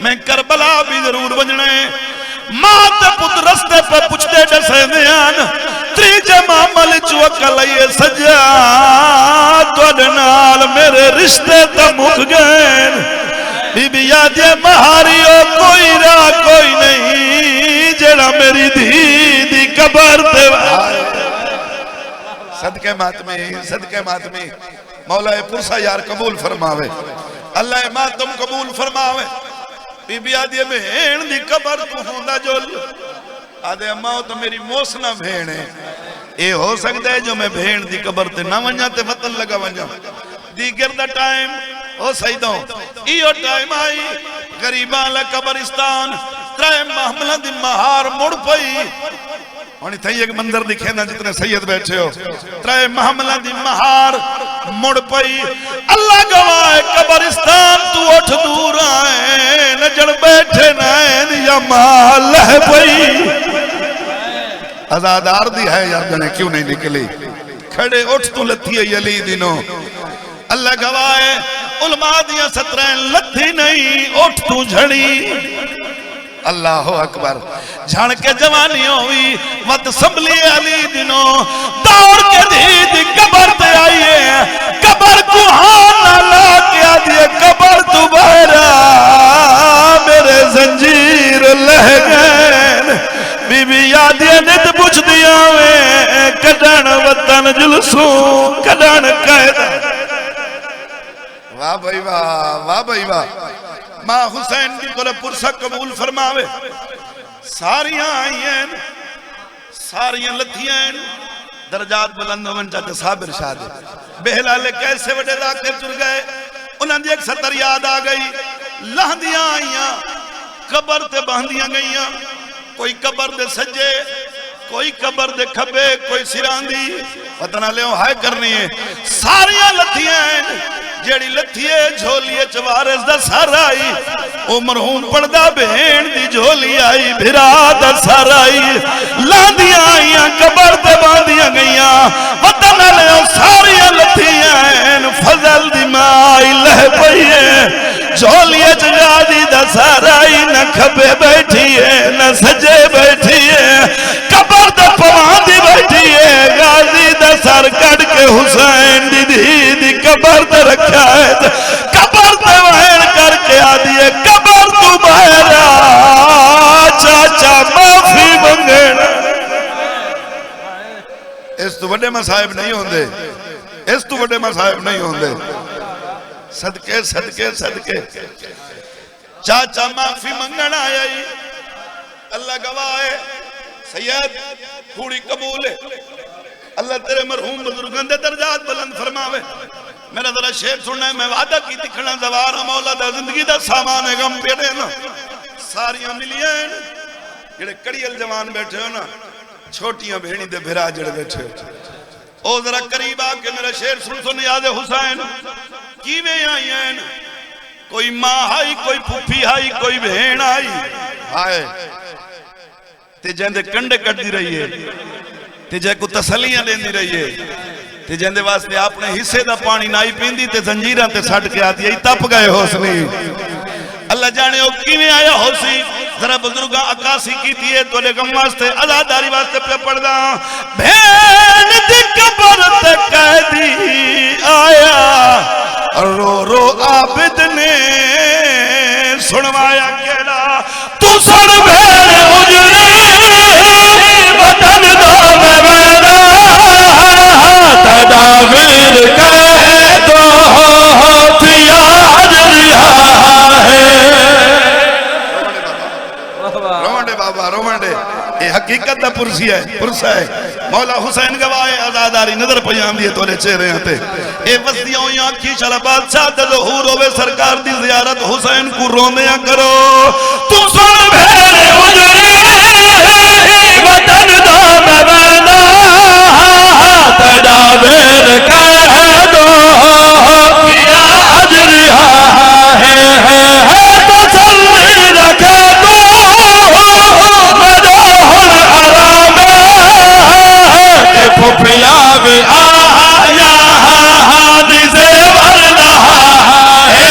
मैं करबला भी जरूर बजना है। मां ते पुत रस्ते पे पुछते दसेंदियान त्रीजे मामल चुकल ये सजा तुहाडे नाल मेरे रिश्ते तो मुक गए बीबी आदे महारियो कोई राह कोई नहीं जेड़ा मेरी धी दी कबर ते सदके मातमी मौला पुरसा यार कबूल फरमावे अल्लाह मातम कबूल फरमावे बीबी आदि भेण दी कबर तू होंदा जो आदे अम्मा तो मेरी मोसना भेण है ये हो सकता है जो मैं भेण दी कबर ते ना वंजा ते वतन लगा वंजा दीगर दा टाइम ओ सही दो इयो टाइम आई गरीबां ला कब्रिस्तान त्रै महमला दी महार मुड़ पई हुण थई एक मंदिर दिखे ना जितने सैयद बैठे हो त्रै महमला दी महार मुड़ पई अल्लाह गवाह कब्रिस्तान तू उठ दूर आए नजर बैठे नैन या माल लह पई आजादार दी है यार जने क्यों नहीं निकली खड़े उठ तू लथी अली दिनों अल्लाह गवाह उलमा दिया 17 लथी नहीं उठ तू झड़ी अल्लाह अकबर झण के जवानी हुई मत संभली अली दिनों दौड़ के दी कबर ते आइए कबर को हाथ ना ला के आदि कबर तू बहरा मेरे जंजीर लह गए बीबी यादी नित पुछ दिया वे कदन वतन जुलसू कदन कैद वाह भाई वाह मां हुसैन की कोले पुरसा कबूल फरमावे सारियां आईयां सारियां लथियां दर्जात बुलंद होवन चाचे साबिर शाद बेहलाले कैसे वडे लाके चुर गए उन्हां दी एक सतर याद आ गई लहंदियां आईयां कबर ते बहंदियां गईयां कोई कबर दे सज्जे कोई कबर दे खब्बे कोई सिरांदी पता ले हाय करनी है सारियां लथियां जेड़ी लथिए झोलिए चवारस दा सारा आई ओ मरहूम पड़दा भेण दी झोली आई भिरा दा सारा आई लांदियां आईयां कबर ते बांधियां गईयां वतन ले सारियां लथियां फजल दी माई लह पई है झोलिए गादी दा सारा आई न खब्बे बैठी है न सजे बैठी है कबर ते पवांदी बैठी है गाजी दा सर कट के हुसैन दी कबर ते रखा है कबर ते वहन करके आदि है कबर तू बहरा चाचा माफी मंगना इस तो बड़े मसाइब नहीं होंदे इस तो बड़े मसाइब नहीं होंदे सदके सदके सदके चाचा माफी मंगना आया अल्लाह गवाह है सैयद थोड़ी कबूल है अल्लाह तेरे मरहूम बुजुर्गों दे दर्जात बुलंद फरमावे मेरा जरा शेर सुनना है मैं वादा की दिखना जवार मौला दा जिंदगी दा सामान है गम पेड़े ना सारियां मिलियां जेड़े कड़ियल जवान बैठे हो ना छोटियां भेणी दे भिरा जड़े बैठे हो ओ जरा करीब आके मेरा शेर सुन याद हुसैन किवें आईयां कोई मां आई कोई फूफी आई कोई भेण आई हाय ते जेंदे कंडे कटदी रही है ते जे को तसलियां देंदी रही है ते जेंदे वास्ते अपने हिस्से दा पानी नाई पींदी ते जंजीरां ते सट के आती तप गए होसनी अल्लाह जाने ओ किवें आया होसी जरा बुजुर्गा अक्कासी कीती है तोले गम वास्ते आजादारी वास्ते पे पड़दा भेण दी कबर ते कैदी आया रो रो आबिद ने सुनवाया केड़ा तू सुन भेण उजड़ी वतन दा मेरा तदावीर कह दो पिया हजरिया है रोमंडे बाबा रोमंडे ये हकीकत दा पुरसा है मौला हुसैन गवाह आजादारी नजर पई आंदी तोरे चेहरे ते ए वसदियां होई आंखी चला बादशाह दा ज़हूर होवे सरकार दी ज़ियारत हुसैन को रोंदियां करो तू सुन भेरे उजड़ी वतन दा मेरा तदावीर कह दो पिया हजरिया है तसल्ली रखे तू फुफिया भी आया दिसे वरना है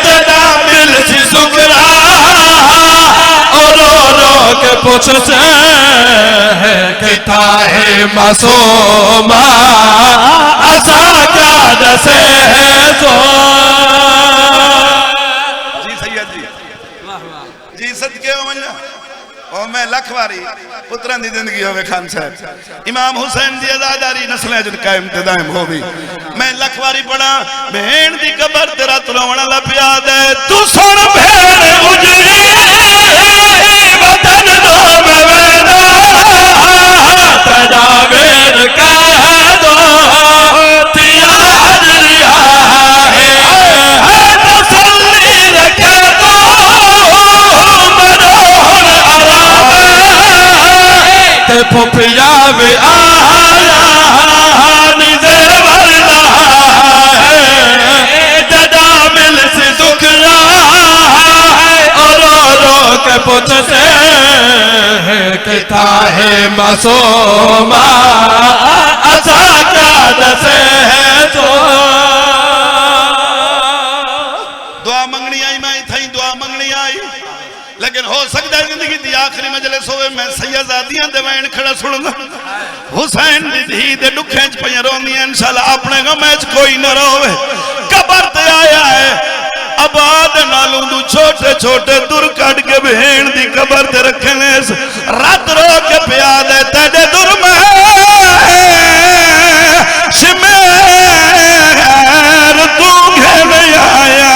जदा मिल सी सुकरा और मासूमा असा क्या दसे तो। जी सैयद जी जी सदके वञा ओ मैं लख वारी पुत्रां दी जिंदगी होवे खान साहब इमाम हुसैन दी आजादारी नस्लें च कायम ते दायम होवी। मैं लख वारी पढ़ा भेण दी कबर तेरा तरोवण ला पिया दे तू सुन भेण उजड़ी वतन दो में वेदा तजावेर कह दो तिया हजरिया है तसल्ली रखे दो मनोहर आराम ते फुफिया वे आया निजे वरना है जदा मिल से दुखरा है और रो के पूछते किथा है मासूमा असा क्या दसे तो। दुआ मंगनी आई मैं थई दुआ मंगनी आई लेकिन हो सकता है जिंदगी दी आखिरी मजलिस होवे मैं सैयदादियां दे वैन खड़ा सुनदा हुसैन दी धी दे दुखे च पईयां रोंदियां इंशाल्लाह अपने गमे च कोई न रोवे। कबर ते आया है आबाद नालों दू छोटे छोटे दुर कट के भेण दी कबर ते रखे ने रात रो के पिया दे तेरे दुर में शिमेर तू घेर आया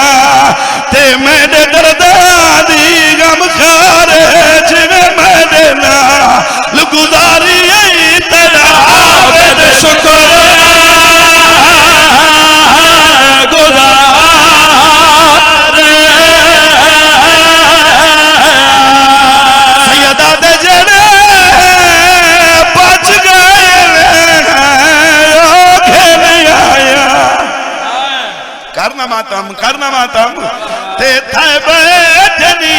ते मेरे दर्दा दी गम खारे जिवे मेरे नाल गुजारी तेरा आवेद शुक्र सैयदा दे जड़े बच गए घेर आया करना मातम ते थे बैठनी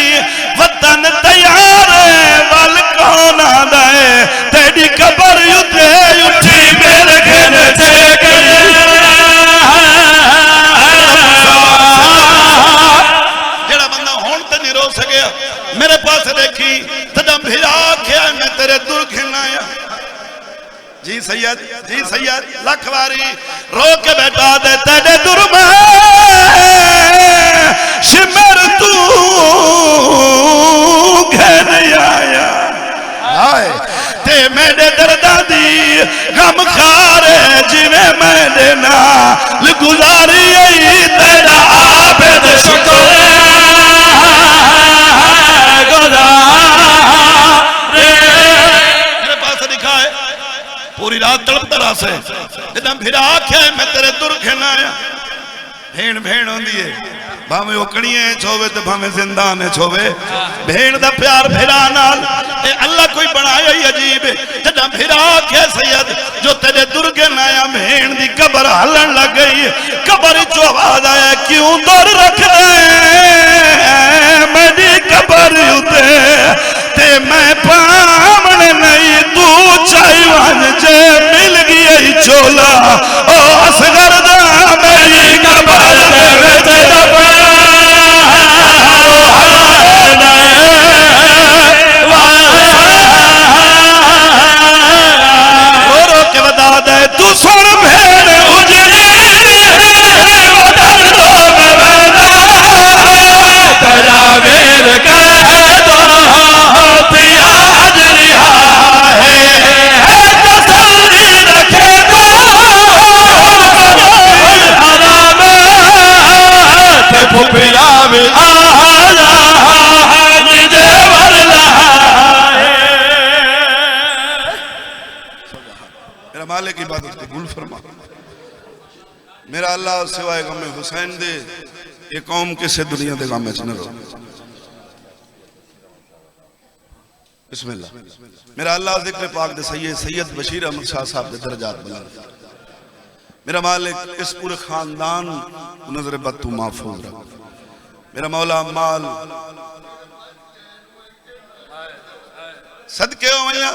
वतन तैयार वल कौन आंदा है तेरी कबर उते उठी मेरे घर से जेड़ा बंदा हुण ते नहीं रो सकिया मेरे पास देखी तदा फिर आख्या मैं तेरे दुर खिलाया। जी सैयद लख वारी रो के बैठा दे तेरे दुर में शिमर तू घेर आया हाय ते मेरे दर्दा दी गम खारे जिवे मैंने नाल गुजारी तेरा आबद शुक्र मेरे पास लिखा है पूरी रात तड़पता रहा से जब फिर आख्या मैं तेरे दुर खिलाया। भेण भेण होंदी है भावे ओकड़ियां होवे ते भावे जिंदान होवे भेण दा प्यार फिरा नाल ए अल्लाह कोई बनाया ही अजीब है। जदा फिरा आख्या सैयद जो तेरे दुर्गे नाया भेण दी कबर हलन लग गई कबर चो आवाज आया क्यों दुर रख दे मेरी कबर उते ते मैं पामण नहीं तू चाई वन जे मिल गई चोला ओ असगर दा मेरी कबर दे विच रो के बता दे तू सुन भेड़ उजड़ी वतन दो में वेदा तजावेर कह दो पिया हजरिया है तसल्ली रखे दो हराम ते फुफिया भी आया निजे वरना है। मेरा मालिक इबादत कबूल फरमा। मेरा अल्लाह सिवाय गम हुसैन दे ये कौम किसे दुनिया दे गम च न रो। बिस्मिल्लाह मेरा अल्लाह जिक्र पाक दे सैयद बशीर अहमद शाह साहब दे दर्जात बुलंद। मेरा मालिक इस पूरे खानदान नजर बद तू महफूज रख। मेरा मौला माल सदके वञा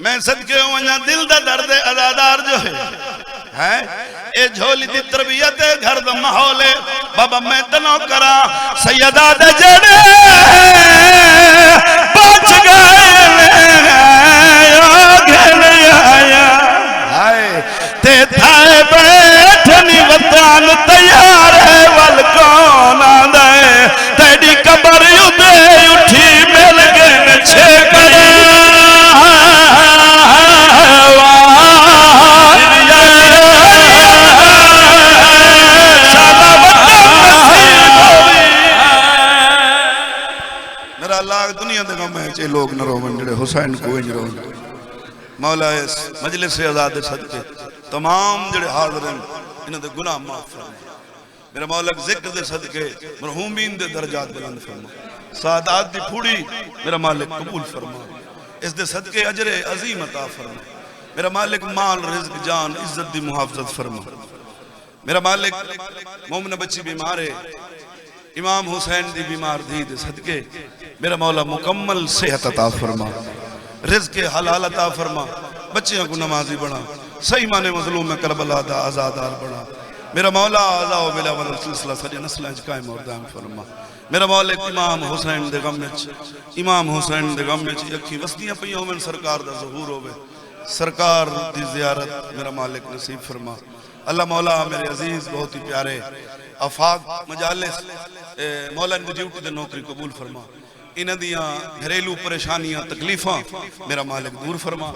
मैं सदके वञा दिल दा दर्द अदादार जो है ए झोली दी तरबियत घर दा माहौल बाबा मैं तनो करा सैयदा दे जड़े बच गए घेर हुसैन को इंज रोन मौला इस मजलिस आजाद सदके तमाम जड़े हाजिर हैं इन्हां दे गुनाह माफ फरमा मेरा मौला जिक्र दे सदके मरहूमीन दे दर्जात बुलंद फरमा सादात दी फूड़ी मेरा मालिक कबूल फरमा इस दे सदके अजरे अजीम अता फरमा मेरा मालिक माल रिज़्क जान इज्जत दी मुहाफ़ज़त फरमा मेरा मालिक मोमिन बच्ची बीमार है इमाम हुसैन दी बीमार दी दे सदके मेरा मौला मुकम्मल सेहत अता फरमा रिज़्क हलाल अता फरमा बच्चियों को नमाजी बना सही माने मज़लूम में करबला दा आज़ादार बना मेरा मौला आज़ा व बिला वल सिलसिला सजे नस्लां च कायम और दायम फरमा मेरा मालिक इमाम हुसैन दे गम विच अखी वसदियां पईयां होवन सरकार दा ज़हूर होवे सरकार दी ज़ियारत मेरा मालिक नसीब फरमा अल्लाह मौला मेरे अजीज बहुत ही प्यारे आफाक मजालिस मौला दी ड्यूटी दे नौकरी कबूल फरमा इन्हां दियां घरेलू परेशानियां तकलीफां मेरा मालिक दूर फरमा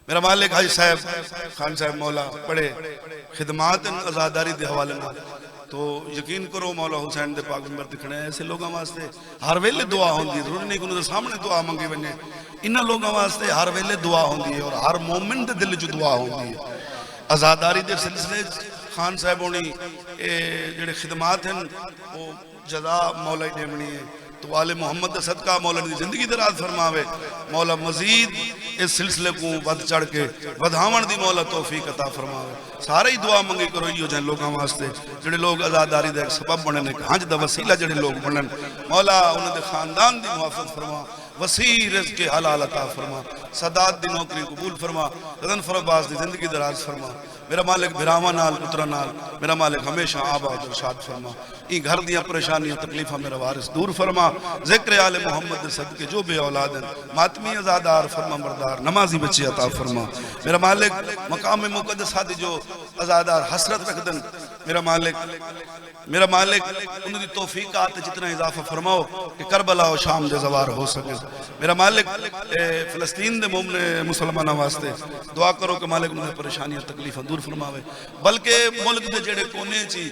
मेरा मालिक हाजी साहब खान साहब मौला बड़े खिदमात आज़ादारी के हवाले ना तो यकीन करो मौला हुसैन दे पाक मिंबर दिखने ऐसे लोगों वास्ते हर वेले दुआ होंदी जरूरी नहीं कि उन्होंने सामने दुआ मंगी वने इन्हां लोगों वास्ते हर वेले दुआ होंदी है और हर मोमिन दे दिल च दुआ होंदी है आज़ादारी दे सिलसिले खान साहब होनी जेड़े खिदमात हैं वो जज़ा मौला देवनी है तो वाले मोहम्मद दा सदका मौला दी जिंदगी दराज फरमावे मौला मजीद इस सिलसिले को वध चढ़ के वधावन दी मौला तौफीक अता फरमावे सारे ही दुआ मंगी करो इहो जन लोगों वास्ते जेड़े लोग आज़ादारी दा सबब बने ने हंज दा वसीला जेड़े लोग बनन मौला उन्हां दे खानदान दी मुआफ़त फरमा वसी रिज़्क़ हलाल अता फरमा सदात दी नौकरी कबूल फरमा रज़न फरबाज दी जिंदगी दराज फरमा मेरा मालिक बिरावा नाल पुत्रा नाल मेरा मालिक हमेशा आबाद और शाद फरमा ई घर दियां परेशानियां तकलीफां मेरा वारिस दूर फरमा जिक्र आले मोहम्मद दे सदके जो बे औलाद हैं मातमी आज़ादार फरमा बरदार नमाजी बच्चे अता फरमा मेरा मालिक मकाम मुक़द्दसा दी जो आज़ादार हसरत रखदन मेरा मालिक उनकी तौफीकात जितना इजाफा फरमाओ कि करबला और शाम दे ज़वार हो सके मेरा मालिक फ़लस्तीन दे मोमिन मुसलमाना वास्ते दुआ करो कि मालिक उन्हें परेशानियां तकलीफां दूर फरमावे बल्कि मुल्क दे जेड़े कोने ची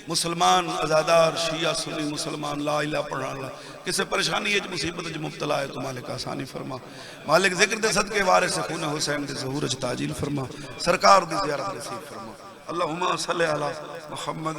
मुसलमान आज़ादार शिया सुन्नी मुसलमान ला इला पढ़ने वाला किसी परेशानी मुसीबत मुब्तला है तो मालिक आसानी फरमा मालिक जिक्र दे सदके वारिस खून हुसैन दे ज़हूर च ताजील फरमा सरकार दी ज़ियारत नसीब फरमा अल्लाहुम्मा सल्लि अला मुहम्मद